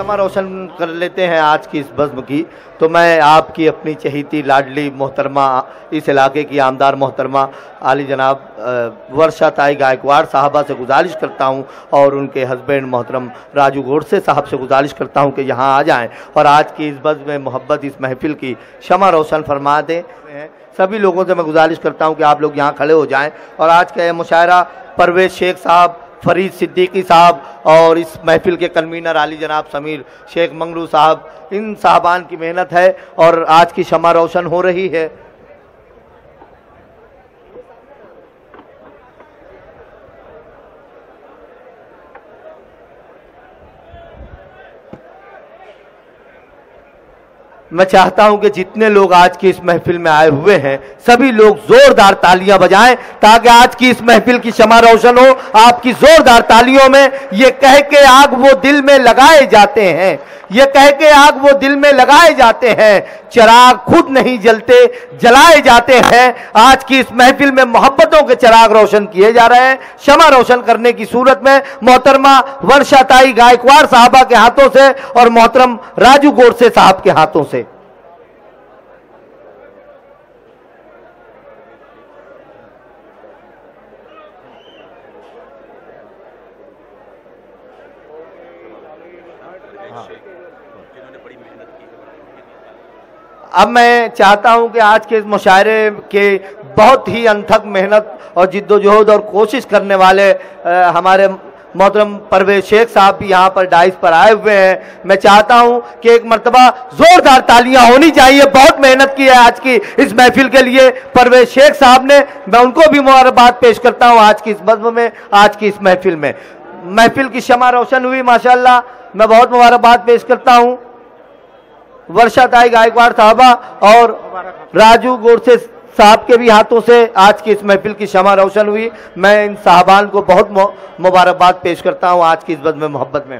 क्षमा रोशन कर लेते हैं आज की इस बज़्म की, तो मैं आपकी अपनी चहीती लाडली मोहतरमा, इस इलाके की आमदार मोहतरमा आली जनाब वर्षा ताई गायकवाड़ साहबा से गुजारिश करता हूं और उनके हस्बैंड मोहतरम राजू गोडसे साहब से गुजारिश करता हूं कि यहां आ जाएं और आज की इस बज़्म में मोहब्बत, इस महफिल की क्षमा रोशन फरमा दें। सभी लोगों से मैं गुजारिश करता हूं कि आप लोग यहां खड़े हो जाएं और आज का यह मुशायरा परवेज शेख साहब, फरीद सिद्दीकी साहब और इस महफिल के कन्वीनर आली जनाब समीर शेख मंगरू साहब, इन साहबान की मेहनत है और आज की क्षमा रोशन हो रही है। मैं चाहता हूं कि जितने लोग आज की इस महफिल में आए हुए हैं सभी लोग जोरदार तालियां बजाएं ताकि आज की इस महफिल की क्षमा रोशन हो। आपकी जोरदार तालियों में ये कह के आग वो दिल में लगाए जाते हैं, ये कह के आग वो दिल में लगाए जाते हैं, चिराग खुद नहीं जलते जलाए जाते हैं। आज की इस महफिल में मोहब्बतों के चिराग रोशन किए जा रहे हैं। क्षमा रोशन करने की सूरत में मोहतरमा वर्षा ताई गायकवाड़ साहबा के हाथों से और मोहतरम राजू गोडसे साहब के हाथों से। अब मैं चाहता हूं कि आज के इस मुशायरे के बहुत ही अनथक मेहनत और जिद्दोजहद और कोशिश करने वाले हमारे मोहतरम परवेज शेख साहब भी यहाँ पर डाइस पर आए हुए हैं। मैं चाहता हूं कि एक मर्तबा जोरदार तालियां होनी चाहिए। बहुत मेहनत की है आज की इस महफिल के लिए परवेज शेख साहब ने, मैं उनको भी मुबारकबाद पेश करता हूं आज की इस बज़्म में, आज की इस महफिल में। महफिल की क्षमा रोशन हुई माशाअल्लाह, मैं बहुत मुबारकबाद पेश करता हूं वर्षा ताई गायकवाड़ साहबा और राजू गोडसे साहब के भी हाथों से आज की इस महफिल की क्षमा रोशन हुई। मैं इन साहबान को बहुत मुबारकबाद पेश करता हूं आज की इस बज़्म में मोहब्बत में।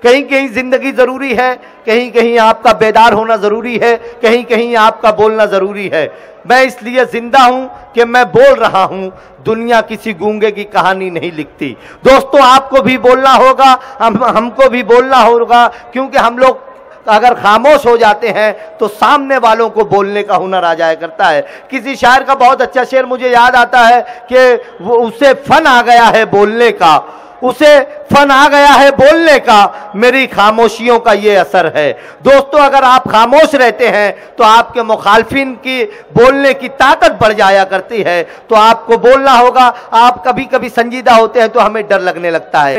कहीं कहीं जिंदगी ज़रूरी है, कहीं कहीं आपका बेदार होना ज़रूरी है, कहीं कहीं आपका बोलना ज़रूरी है। मैं इसलिए जिंदा हूं कि मैं बोल रहा हूं, दुनिया किसी गूंगे की कहानी नहीं लिखती। दोस्तों आपको भी बोलना होगा, हमको भी बोलना होगा, क्योंकि हम लोग अगर खामोश हो जाते हैं तो सामने वालों को बोलने का हुनर आ जाया करता है। किसी शायर का बहुत अच्छा शेर मुझे याद आता है कि वो उसे फन आ गया है बोलने का, उसे फन आ गया है बोलने का, मेरी खामोशियों का ये असर है। दोस्तों अगर आप खामोश रहते हैं तो आपके मुखालफिन की बोलने की ताकत बढ़ जाया करती है। तो आपको बोलना होगा। आप कभी कभी संजीदा होते हैं तो हमें डर लगने लगता है।